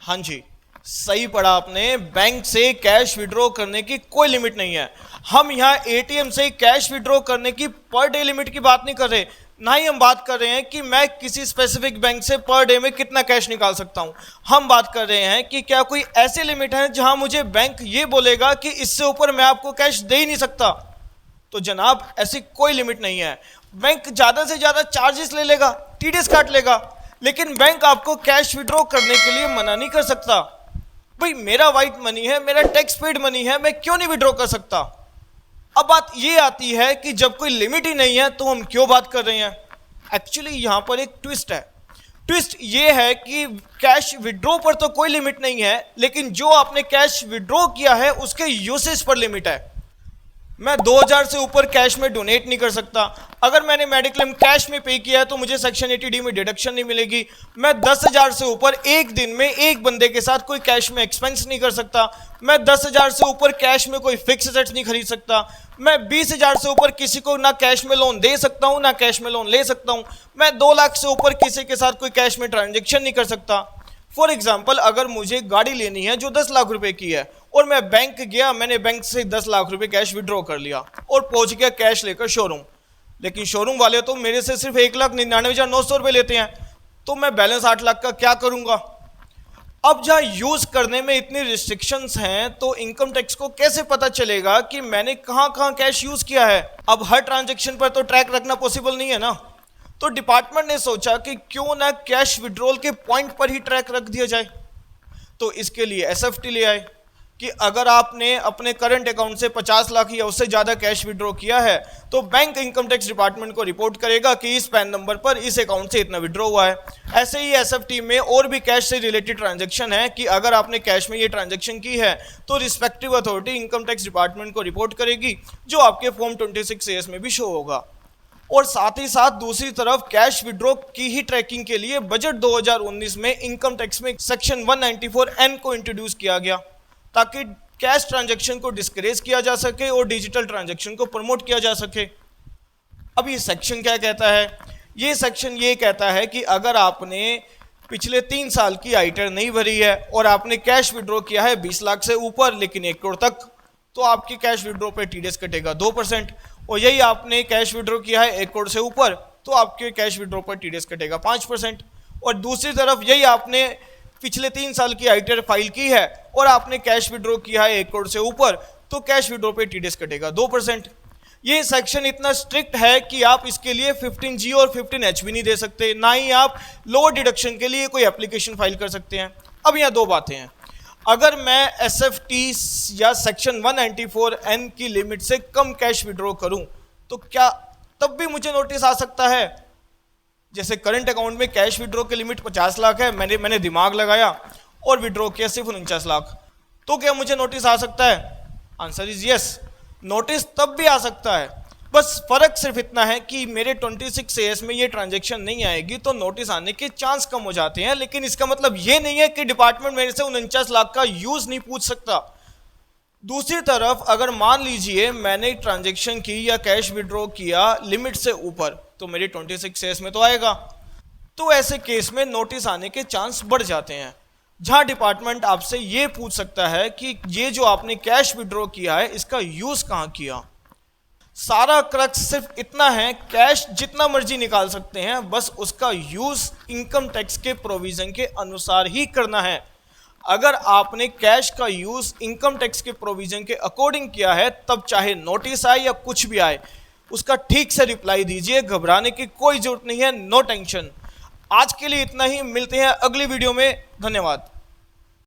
हाँ जी, सही पढ़ा आपने। बैंक से कैश विड्रॉ करने की कोई लिमिट नहीं है। हम यहाँ एटीएम से कैश विड्रॉ करने की पर डे लिमिट की बात नहीं कर रहे, ना ही हम बात कर रहे हैं कि मैं किसी स्पेसिफिक बैंक से पर डे में कितना कैश निकाल सकता हूँ। हम बात कर रहे हैं कि क्या कोई ऐसी लिमिट है जहां मुझे बैंक ये बोलेगा कि इससे ऊपर मैं आपको कैश दे ही नहीं सकता। तो जनाब ऐसी कोई लिमिट नहीं है। बैंक ज़्यादा से ज़्यादा चार्जेस ले लेगा, टीडीएस काट लेगा, लेकिन बैंक आपको कैश विड्रॉ करने के लिए मना नहीं कर सकता। भाई मेरा वाइट मनी है, मेरा टैक्स पेड मनी है, मैं क्यों नहीं विड्रॉ कर सकता। अब बात ये आती है कि जब कोई लिमिट ही नहीं है तो हम क्यों बात कर रहे हैं। एक्चुअली यहां पर एक ट्विस्ट है। ट्विस्ट ये है कि कैश विड्रॉ पर तो कोई लिमिट नहीं है, लेकिन जो आपने कैश विड्रॉ किया है उसके यूसेज पर लिमिट है। मैं 2000 से ऊपर कैश में डोनेट नहीं कर सकता। अगर मैंने मेडिक्लेम कैश में पे किया है तो मुझे सेक्शन 80D में डिडक्शन नहीं मिलेगी। मैं 10,000 से ऊपर एक दिन में एक बंदे के साथ कोई कैश में एक्सपेंस नहीं कर सकता। मैं 10,000 से ऊपर कैश में कोई फिक्स एसेट्स नहीं खरीद सकता। मैं 20,000 से ऊपर किसी को ना कैश में लोन दे सकता हूँ ना कैश में लोन ले सकता हूँ। मैं 2 लाख से ऊपर किसी के साथ कोई कैश में ट्रांजेक्शन नहीं कर सकता। फॉर एग्जाम्पल, अगर मुझे गाड़ी लेनी है जो 10 लाख रुपए की है और मैं बैंक गया, मैंने बैंक से 10 लाख रुपए कैश विड्रॉ कर लिया और पहुंच गया कैश लेकर शोरूम, लेकिन शोरूम वाले तो मेरे से सिर्फ 1,99,900 रुपये लेते हैं, तो मैं बैलेंस 8 लाख का क्या करूंगा। अब जहाँ यूज करने में इतनी रिस्ट्रिक्शंस हैं तो इनकम टैक्स को कैसे पता चलेगा कि मैंने कहाँ कहाँ कैश यूज किया है। अब हर ट्रांजेक्शन पर तो ट्रैक रखना पॉसिबल नहीं है ना, तो डिपार्टमेंट ने सोचा कि क्यों ना कैश विड्रॉल के पॉइंट पर ही ट्रैक रख दिया जाए। तो इसके लिए एसएफटी ले आए कि अगर आपने अपने करंट अकाउंट से 50 लाख या उससे ज़्यादा कैश विड्रॉ किया है तो बैंक इनकम टैक्स डिपार्टमेंट को रिपोर्ट करेगा कि इस पैन नंबर पर इस अकाउंट से इतना विड्रॉ हुआ है। ऐसे ही एसएफटी में और भी कैश से रिलेटेड ट्रांजैक्शन है कि अगर आपने कैश में ये ट्रांजैक्शन की है तो respective authority income tax department को रिपोर्ट करेगी, जो आपके फॉर्म 26A में भी शो होगा। और साथ ही साथ दूसरी तरफ कैश विड्रॉ की ही ट्रैकिंग के लिए बजट 2019 में इनकम टैक्स में सेक्शन 194N को इंट्रोड्यूस किया गया ताकि कैश ट्रांजैक्शन को डिस्करेज किया जा सके और डिजिटल ट्रांजैक्शन को प्रमोट किया जा सके। अब ये सेक्शन क्या कहता है? ये सेक्शन ये कहता है कि अगर आपने पिछले 3 साल की आईटर नहीं भरी है और आपने कैश विड्रॉ किया है 20 लाख से ऊपर लेकिन 1 करोड़ तक, तो आपकी कैश विड्रॉ पे टीडीएस कटेगा 2%। और यही आपने कैश विड्रॉ किया है 1 करोड़ से ऊपर तो आपके कैश विड्रॉ पर टीडीएस कटेगा 5%। और दूसरी तरफ यही आपने पिछले 3 साल की आईटीआर फाइल की है और आपने कैश विड्रॉ किया है 1 करोड़ से ऊपर तो कैश विड्रॉ पे टीडीएस कटेगा 2%। ये सेक्शन इतना स्ट्रिक्ट है कि आप इसके लिए 15G और 15H भी नहीं दे सकते, ना ही आप लोअर डिडक्शन के लिए कोई एप्लीकेशन फाइल कर सकते हैं। अब यहाँ 2 बातें हैं। अगर मैं एसएफटी या सेक्शन 194N की लिमिट से कम कैश विड्रॉ करूं तो क्या तब भी मुझे नोटिस आ सकता है? जैसे करंट अकाउंट में कैश विड्रॉ की लिमिट 50 लाख है, मैंने दिमाग लगाया और विड्रॉ किया सिर्फ 49 लाख, तो क्या मुझे नोटिस आ सकता है? आंसर इज यस, नोटिस तब भी आ सकता है। बस फर्क सिर्फ इतना है कि मेरे 26AS में ये ट्रांजैक्शन नहीं आएगी तो नोटिस आने के चांस कम हो जाते हैं, लेकिन इसका मतलब ये नहीं है कि डिपार्टमेंट मेरे से 49 लाख का यूज नहीं पूछ सकता। दूसरी तरफ अगर मान लीजिए मैंने ट्रांजैक्शन की या कैश विड्रॉ किया लिमिट से ऊपर तो मेरे 26AS में तो आएगा, तो ऐसे केस में नोटिस आने के चांस बढ़ जाते हैं, जहां डिपार्टमेंट आपसे ये पूछ सकता है कि ये जो आपने कैश विड्रॉ किया है इसका यूज कहां किया। सारा क्रक्स सिर्फ इतना है, कैश जितना मर्जी निकाल सकते हैं, बस उसका यूज इनकम टैक्स के प्रोविजन के अनुसार ही करना है। अगर आपने कैश का यूज इनकम टैक्स के प्रोविजन के अकॉर्डिंग किया है तब चाहे नोटिस आए या कुछ भी आए उसका ठीक से रिप्लाई दीजिए, घबराने की कोई जरूरत नहीं है, नो टेंशन। आज के लिए इतना ही, मिलते हैं अगली वीडियो में, धन्यवाद।